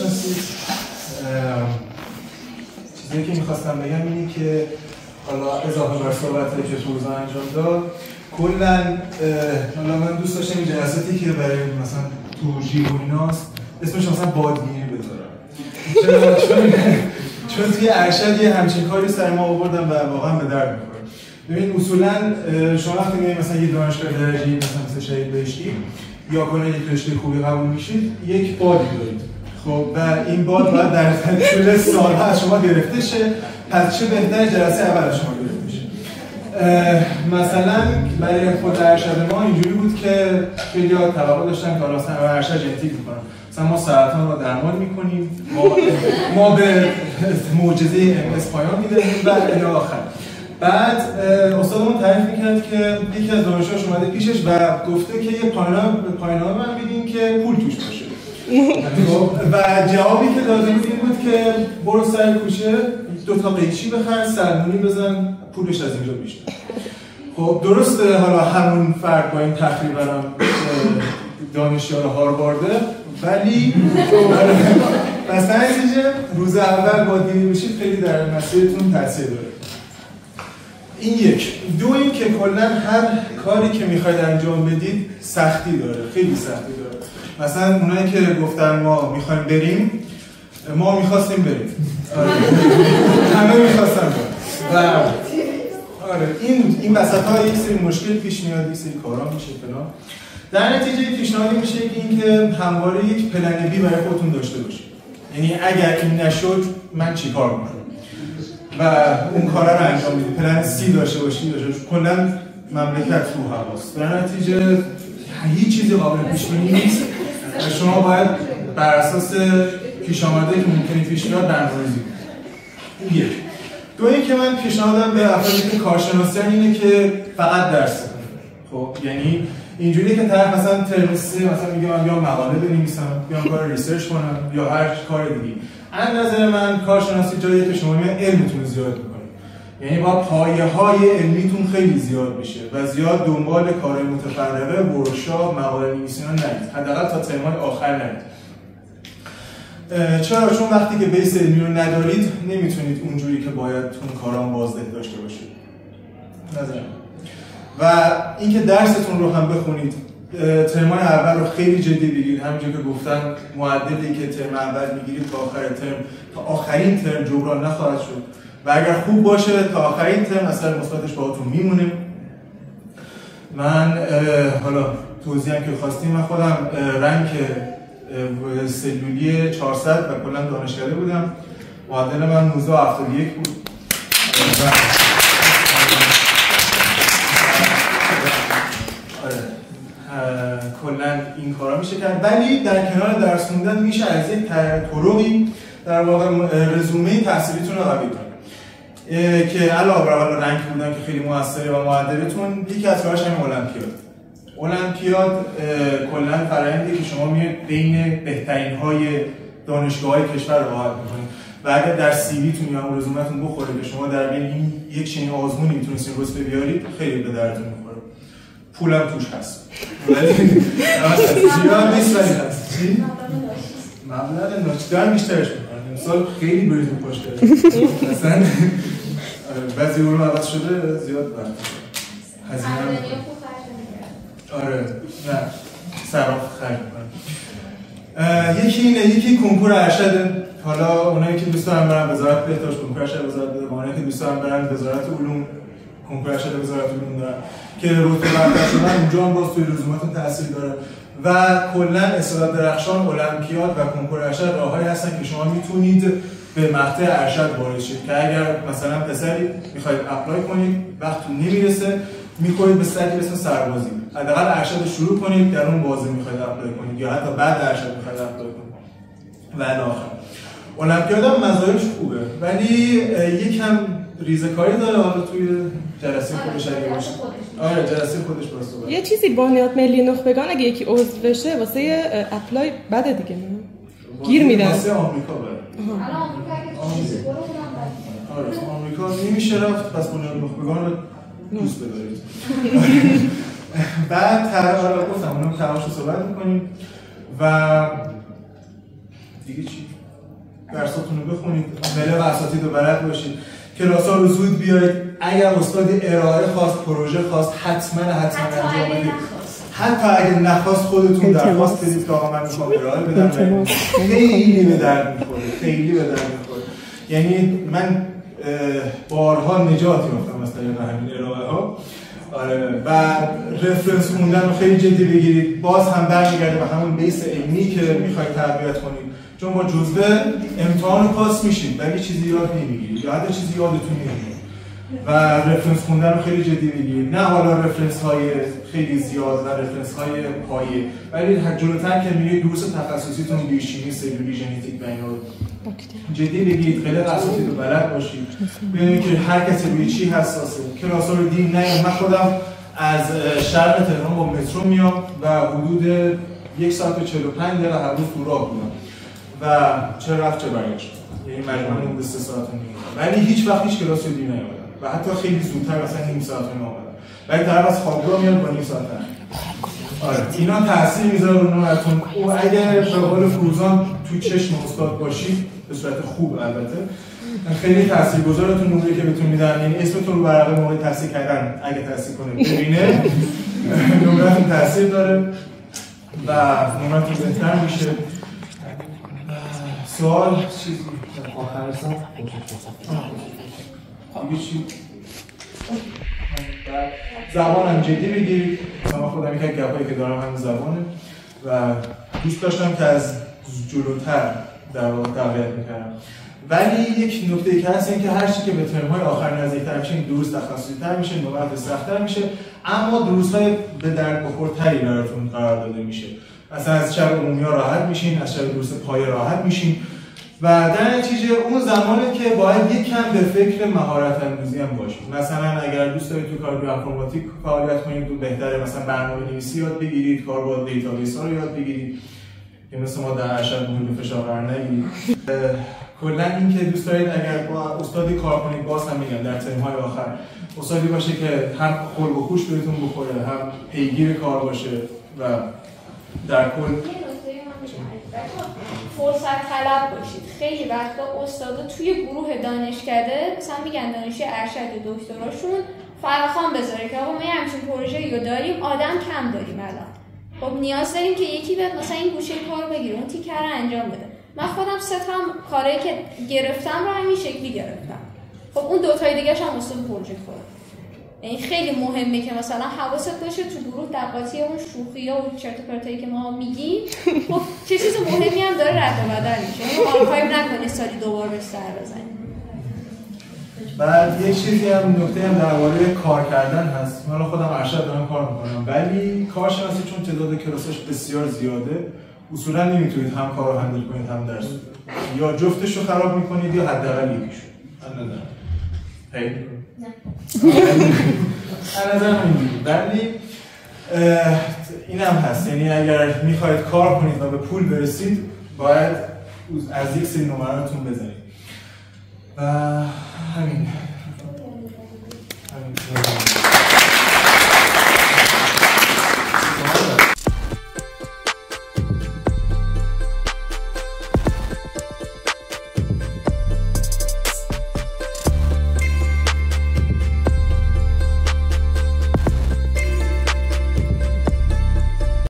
بشناسید. چیزی که میخواستم بگم اینه که حالا اضافه بر صحبتایی که توضیح انجام داد، کلا حالا من دوست داشتم این جلساتی که برای مثلا توجیه و ایناست اسمش مثلا بادگیری بذارم، چون توی ارشد یه همچین کاری سر ما آوردن و واقعا به درد میخوره. ببین اصولا شما وقتی میایید مثلا یه دانشگاه درجه‌ای مثلا شهید بهشتی یا کلا یک رشته خوبی قبول میشید، یک بادی دارید. خب و این باد باید در طول سال‌ها از شما گرفته شه، پس چه بهتر جلسه اول از شما گرفته شه. مثلا برای خود ارشد ما اینجوری بود که خیلی‌ها توقع داشتن که حالا مثلا ارشد ژنتیک می‌کنن. مثلا ما سرطان رو درمان می‌کنیم، ما به معجزه MS پایان می‌دهیم و الی آخر. بعد استادمون تعریف می‌کرد که یکی از دانشجوهاش اومده پیشش و گفته که یه پایان‌نامه من بدین که پول توش باشه. و جوابی که داده بود این بود که برو سر کوچه 2 تا قیچی بخر، سرمونی بزن، پولش از اینجا بیشتر. خب درسته حالا همون فرد با این تخریب برام دانشیار هاروارده، ولی پس نتیجه روز اول بادگیری بشید خیلی در مسیرتون تاثیر داره. این یک. دو این که کلا هر کاری که میخواید انجام بدید سختی داره، خیلی سختی داره. مثلا اونایی که گفتن ما میخوایم بریم، ما میخواستیم بریم. آره. همه میخواستن بریم. و آره این وسط‌ها یک سری مشکل پیش میاد، یک سری کارا میشه فلان. در نتیجه پیشنهادی میشه که اینکه همواره یک پلن بی برای خودتون داشته باشید. یعنی اگر این نشد من چیکار کنم؟ و اون کارا رو انجام بدید. پلن سی داشته باشید. کلا مملکت رو هواست. در نتیجه هیچ چیزی قابل پیش بینی نیست. شما باید بر اساس پیش آمده که ممکنه پیش بیاد برنامه‌ریزی کنید. یک. دو اینکه من پیشنهادم به افرادی که کارشناسیان اینه که فقط درس بخونن. خب یعنی اینجوری که طرف مثلا ترم 3 مثلا میگه من یا مقاله بنویسم یا کار ریسرچ کنم یا هر کار دیگه. از نظر من کارشناسی جاییه که شما علمتون زیاد می‌کنید. یعنی با پایه‌های علمیتون خیلی زیاد بشه و زیاد دنبال کارهای متفرقه، ورکشاپ، مقاله نویسی نرید. حداقل تا ترم‌های آخر نرید. چرا؟ چون وقتی که بیس علمی رو ندارید نمیتونید اونجوری که باید اون کارام بازده داشته باشید. نظرم. و اینکه درستون رو هم بخونید، ترم‌های اول رو خیلی جدی بگیرید. همونجوری که گفتم معدلی که ترم اول میگیرید تا آخر ترم، تا آخرین ترم جبران نخواهد شد. و اگر خوب باشه تا آخرین ترم اثر مثبتش باهاتون میمونه. من حالا توضیحی که خواستیم، من خودم رنک سلولی 400 و کلا دانشکده بودم. معدل من 1971 بود. کلا این کارا میشه کرد، ولی در کنار درس خوندن میشه از یک طرقی در واقع رزومه تحصیلیتون رو قوی کنید که علاوه بر رنک بودن که خیلی موثره و معدلتون، یکی از کارهاش همین المپیاد کلا فرآیندی که شما میاد بین بهترین های دانشگاه‌های کشور رو راحت می‌کنید و اگر در سی ویتون یا هم رزومتون بخوره که شما در بین این یک چنین آزمونی میتونید رتبه بیارید، خیلی به دردتون می‌خوره. پولم توش هست. ولی زیاد نیست ولی هست. چی؟ مبلغ ناچیزی بیشترش می‌کنه. امسال خیلی بریزون پاش کرد. مثلا بعضی علوم عوض شده زیاد وقت. هزینه آره نه صراف خرج می‌کنه. یکی اینه، یکی کنکور ارشد. حالا اونایی که دوست دارن برن وزارت بهداشت کنکور ارشد وزارت بهداشت، اونایی که دوست دارن برن وزارت علوم کنکور ارشد وزارت علوم دارن که رتبه برتر شدن اونجا هم باز توی رزومتون تاثیر داره. و کلا استعداد درخشان، المپیاد و کنکور ارشد راههایی هستن که شما میتونید به مقطع ارشد وارد شید که اگر مثلا پسری میخواید اپلای کنید وقتتون نمیرسه میخواید به سطحی به اسم سربازی، حداقل ارشد شروع کنید، در اون بازه میخواید اپلای کنید یا حتی بعد ارشد میخواید اپلای کنید و الی آخر. المپیاد هم مزایاش خوبه ولی یکم ریزه‌کاری داره. حالا توی جلسه خودش اگه باشه، آره جلسه خودش باشه. یه چیزی بنیاد ملی نخبگان اگه یکی عضو بشه واسه اپلای بده دیگه، گیر میدن. واسه آمریکا بده. آره آمریکا نمیشه رفت، پس بنیاد نخبگان رو دوست بدارید. بعد حالا گفتم اونم تماشا صحبت میکنیم و دیگه چی؟ درساتون رو بخونید، مله و اساتید رو بلد باشید، کلاس‌ها رو زود بیارید. اگر استادی ارائه خواست، پروژه خواست، حتما انجام بدید. حتی اگه نخواست خودتون درخواست بدید که آقا من میخوام ارائه بدم. خیلی به درد میخوره. یعنی من بارها نجات یافتم از طریق همین ارائه ها. آره، و رفرنس خوندن رو خیلی جدی بگیرید. باز هم برمیگرده به همون بیس علمی که میخواید تربیت کنید، چون با جزوه امتحان رو پاس میشید ولی چیزی یاد نمیگیرید یا حتی چیزی یادتون نمیاد. و رفرنس خوندن رو خیلی جدی بگیرید، نه حالا رفرنس های خیلی زیاد و رفرنس های پایه، ولی جلوتر که میرید دروس تخصصیتون بیوشیمی، سلولی، ژنتیک و اینا رو جدی بگیرید. خیلی اساتید رو بلد باشید، ببینید که هر کسی روی چی حساسه. کلاس‌ها رو دیم نیام. من خودم از شرق تهران با مترو میام و حدود 1 ساعت و 45 دقیقه هر روز تو راه بودم و چه رفت چه برگشت، یعنی مجموعاً حدود 3 ساعت و نیم، ولی هیچ وقت هیچ کلاسی رو دیم نیومدم و حتی خیلی زودتر مثلا نیم ساعت اومدم، ولی طرف از خوابگاه میاد با نیم ساعت تر. آره، اینا تاثیر میذاره رو نمرتون. او اگر به قول فروزان تو چشم استاد باشید، به صورت خوب البته، خیلی تاثیرگذارتون نمره که بهتون میدن، یعنی اسمتون رو برای موقع تحصیل کردن اگه تحصیل کنه ببینه نمرتون تاثیر داره و نمرتون بهتر میشه. سوال چیزی آخر سال دیگه چی؟ زبانم جدی بگیرید. من خودم یک گپایی که دارم همین زبانه و دوست داشتم که از جلوتر در واقع تقویت میکردم، ولی یک نکته که هست این که هر چی که به ترم‌های آخر نزدیک‌تر میشه، دروس تخصصی‌تر میشه، نمرات سخت‌تر میشه، اما دروس‌های به درد بخورتری براتون قرار داده میشه. مثلا از شب عمومی‌ها راحت میشین، از شب دروس پایه راحت میشین و در نتیجه اون زمانه که باید یک کم به فکر مهارت اندوزی هم باشید. مثلا اگر دوست دارید تو کار بیوانفرماتیک فعالیت کنید، تو بهتره مثلا برنامه‌نویسی یاد بگیرید، کار با دیتابیس‌ها رو یاد بگیرید که مثل ما در ارشد مورد فشار قرار نگیرید. کلا این که دوست دارید اگر با استادی کار کنید، باز هم میگم در ترم‌های آخر استادی باشه که هم خلق و خوش بهتون بخوره، هم پیگیر کار باشه و در کل فرصت طلب باشید. خیلی وقتا استادا توی گروه دانشکده مثلا میگن دانشجوی ارشد دکتراشون فراخوان بذاره که آقا ما همچین پروژه‌ای رو داریم، آدم کم داریم الان، خب نیاز داریم که یکی بیاد مثلا این گوشه کارو بگیره، اون تیکه رو انجام بده. من خودم 3 تا کاری که گرفتم رو همین شکلی گرفتم. خب اون 2 تای دیگه‌ش هم استاد پروژه کنه. یعنی خیلی مهمه که مثلا حواست باشه تو گروه دقاطی اون شوخی‌ها و چرت و پرتایی که ما میگیم، خب چه چیز مهمی هم داره رد و بدل میشه. اون آرکایو نکنی سالی دوبار بهش سر بزنی. بعد یک چیزی هم نکته هم درباره کار کردن هست. من خودم ارشد دارم کار میکنم، ولی کارشناسی چون تعداد کلاساش بسیار زیاده، اصولا نمیتونید هم کارو هندل کنید هم درس، یا جفتش رو خراب میکنید یا حداقل یکیشو. من نظرم خیلی نه نظرم اینجوری، ولی این هم هست، یعنی اگر میخواید کار کنید و به پول برسید باید از یک سری نمراتون بزنید و همین